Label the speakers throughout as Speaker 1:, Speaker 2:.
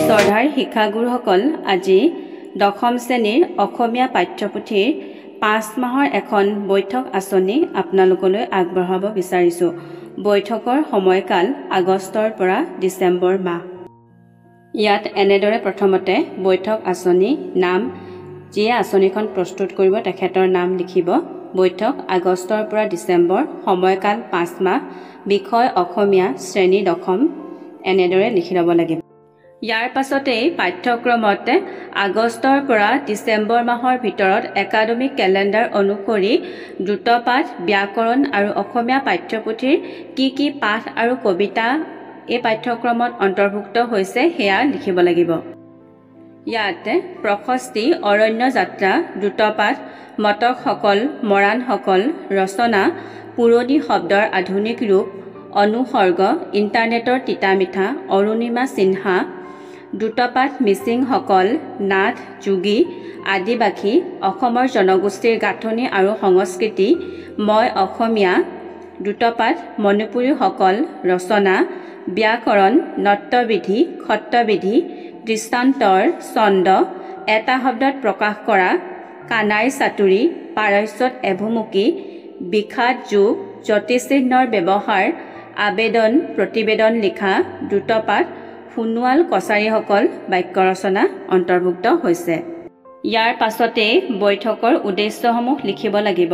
Speaker 1: শ্ৰদ্ধাৰ শিক্ষাগুৰুসকল, আজি দশম শ্ৰেণীৰ অসমীয়া পাঠ্যপুথিৰ 5 মাহৰ এখন বৈঠক আঁচনি আপোনালোকলৈ আগবঢ়াব বিচাৰিছোঁ। বৈঠকৰ সময়কাল আগষ্টৰ পৰা ডিচেম্বৰ মাহ। ইয়াত এনেদৰে প্ৰথমতে বৈঠক আঁচনি নাম, যিয়ে আঁচনিখন প্ৰস্তুত কৰিব তেখেতৰ নাম লিখিব। বৈঠক আগষ্টৰ পৰা ডিচেম্বৰ, সময়কাল 5 মাহ, বিষয় অসমীয়া, শ্ৰেণী দশম, এনেদৰে লিখি ল'ব লাগিব। ইয়াৰ পাছতেই পাঠ্যক্ৰমত আগষ্টৰ পৰা ডিচেম্বৰ মাহৰ ভিতৰত একাডেমিক কেলেণ্ডাৰ অনুসৰি দ্ৰুতপাঠ, ব্যাকৰণ আৰু অসমীয়া পাঠ্যপুথিৰ কি পাঠ আৰু কবিতা এই পাঠ্যক্ৰমত অন্তৰ্ভুক্ত হৈছে সেয়া লিখিব লাগিব। ইয়াত প্ৰশস্তি, অৰণ্য যাত্ৰা, দ্ৰুতপাঠ, মটকসকল, মৰাণসকল, ৰচনা, পুৰণি শব্দৰ আধুনিক ৰূপ, অনুসৰ্গ, ইণ্টাৰনেটৰ তিতা মিঠা, অৰুণিমা সিনহা, দ্ৰুতপাঠ, মিচিংসকল, নাথ, যোগী, আদিবাসী, অসমৰ জনগোষ্ঠীৰ গাঁথনি আৰু সংস্কৃতি, মই অসমীয়া, দ্ৰুতপাঠ, মণিপুৰীসকল, ৰচনা, ব্যাকৰণ, নত্যবিধি, সত্যবিধি, দৃষ্টান্তৰ, ছন্দ, এটা শব্দত প্ৰকাশ কৰা, কানাই চাতুৰি, পাৰস্যত এভুমুকি, বিষাদ যোগ, জ্যোতিচিহ্নৰ ব্যৱহাৰ, আবেদন, প্ৰতিবেদন লিখা, দ্ৰুতপাঠ, সোণোৱাল কছাৰীসকল, বাক্য ৰচনা অন্তৰ্ভুক্ত হৈছে। ইয়াৰ পাছতেই বৈঠকৰ উদ্দেশ্যসমূহ লিখিব লাগিব।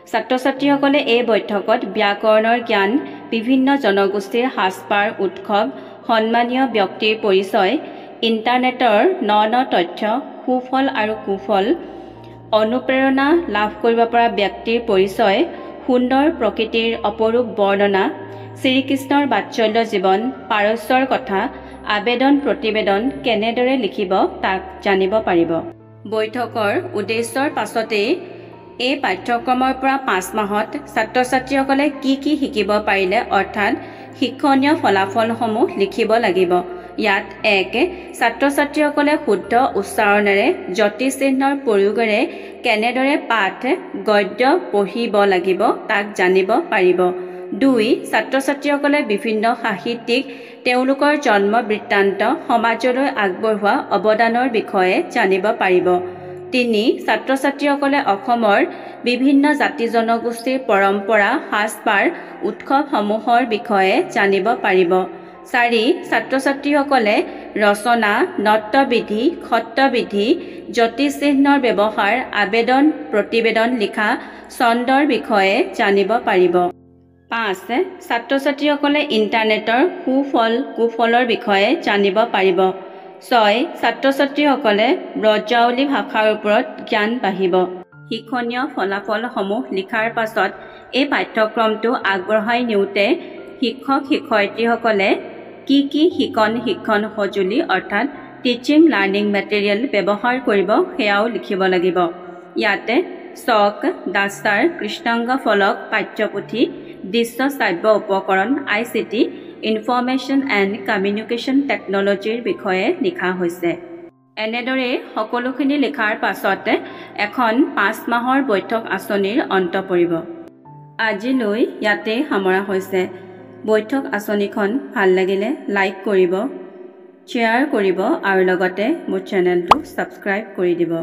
Speaker 1: ছাত্ৰ ছাত্ৰীসকলে এই বৈঠকত ব্যাকৰণৰ জ্ঞান, বিভিন্ন জনগোষ্ঠীৰ সাজপাৰ, উৎসৱ, সন্মানীয় ব্যক্তিৰ পৰিচয়, ইণ্টাৰনেটৰ ন তথ্য, সুফল আৰু কুফল, অনুপ্ৰেৰণা লাভ কৰিব পৰা ব্যক্তিৰ পৰিচয়, সুন্দৰ প্ৰকৃতিৰ অপৰূপ বৰ্ণনা, শ্ৰীকৃষ্ণৰ বাৎসল্য জীৱন, পাৰস্যৰ কথা, আবেদন প্ৰতিবেদন কেনেদৰে লিখিব তাক জানিব পাৰিব। বৈঠকৰ উদ্দেশ্যৰ পাছতেই এই পাঠ্যক্ৰমৰ পৰা 5 মাহত ছাত্ৰ ছাত্ৰীসকলে কি শিকিব পাৰিলে, অৰ্থাৎ শিক্ষণীয় ফলাফলসমূহ লিখিব লাগিব। ইয়াত 1. ছাত্ৰ ছাত্ৰীসকলে শুদ্ধ উচ্চাৰণেৰে জ্যোতিচিহ্নৰ প্ৰয়োগেৰে কেনেদৰে পাঠ, গদ্য পঢ়িব লাগিব তাক জানিব পাৰিব। 2. ছাত্ৰ ছাত্ৰীসকলে বিভিন্ন সাহিত্যিক, তেওঁলোকৰ জন্ম বৃত্তান্ত, সমাজলৈ আগবঢ়োৱা অৱদানৰ বিষয়ে জানিব পাৰিব। 3. ছাত্ৰ ছাত্ৰীসকলে অসমৰ বিভিন্ন জাতি জনগোষ্ঠীৰ পৰম্পৰা, সাজপাৰ, উৎসৱসমূহৰ বিষয়ে জানিব পাৰিব। 4. ছাত্ৰ ছাত্ৰীসকলে ৰচনা, নত্যবিধি, সত্যবিধি, জ্যোতিচিহ্নৰ ব্যৱহাৰ, আবেদন, প্ৰতিবেদন লিখা, ছন্দৰ বিষয়ে জানিব পাৰিব। 5. ছাত্ৰ ছাত্ৰীসকলে ইণ্টাৰনেটৰ সুফল কুফলৰ বিষয়ে জানিব পাৰিব। 6. ছাত্ৰ ছাত্ৰীসকলে ব্ৰজাৱলী ভাষাৰ ওপৰত জ্ঞান বাঢ়িব। শিক্ষণীয় ফলাফলসমূহ লিখাৰ পাছত এই পাঠ্যক্ৰমটো আগবঢ়াই নিওঁতে শিক্ষক শিক্ষয়িত্ৰীসকলে কি শিক্ষণ সঁজুলি অৰ্থাৎ টিচিং লাৰ্ণিং মেটেৰিয়েল ব্যৱহাৰ কৰিব সেয়াও লিখিব লাগিব। ইয়াতে চক, ডাষ্টাৰ, কৃষ্ণাংগ ফলক, পাঠ্যপুথি, দৃশ্য শ্ৰাব্য উপকৰণ, ICT, ইনফৰমেশ্যন এণ্ড কমিউনিকেশ্যন টেকনলজিৰ বিষয়ে লিখা হৈছে। এনেদৰে সকলোখিনি লিখাৰ পাছতে এখন 5 মাহৰ বৈঠক আঁচনিৰ অন্ত পৰিব। আজিলৈ ইয়াতে সামৰা হৈছে। বৈঠক আঁচনিখন ভাল লাগিলে লাইক কৰিব, শ্বেয়াৰ কৰিব আৰু লগতে মোৰ চেনেলটো ছাবস্ক্ৰাইব কৰি দিব।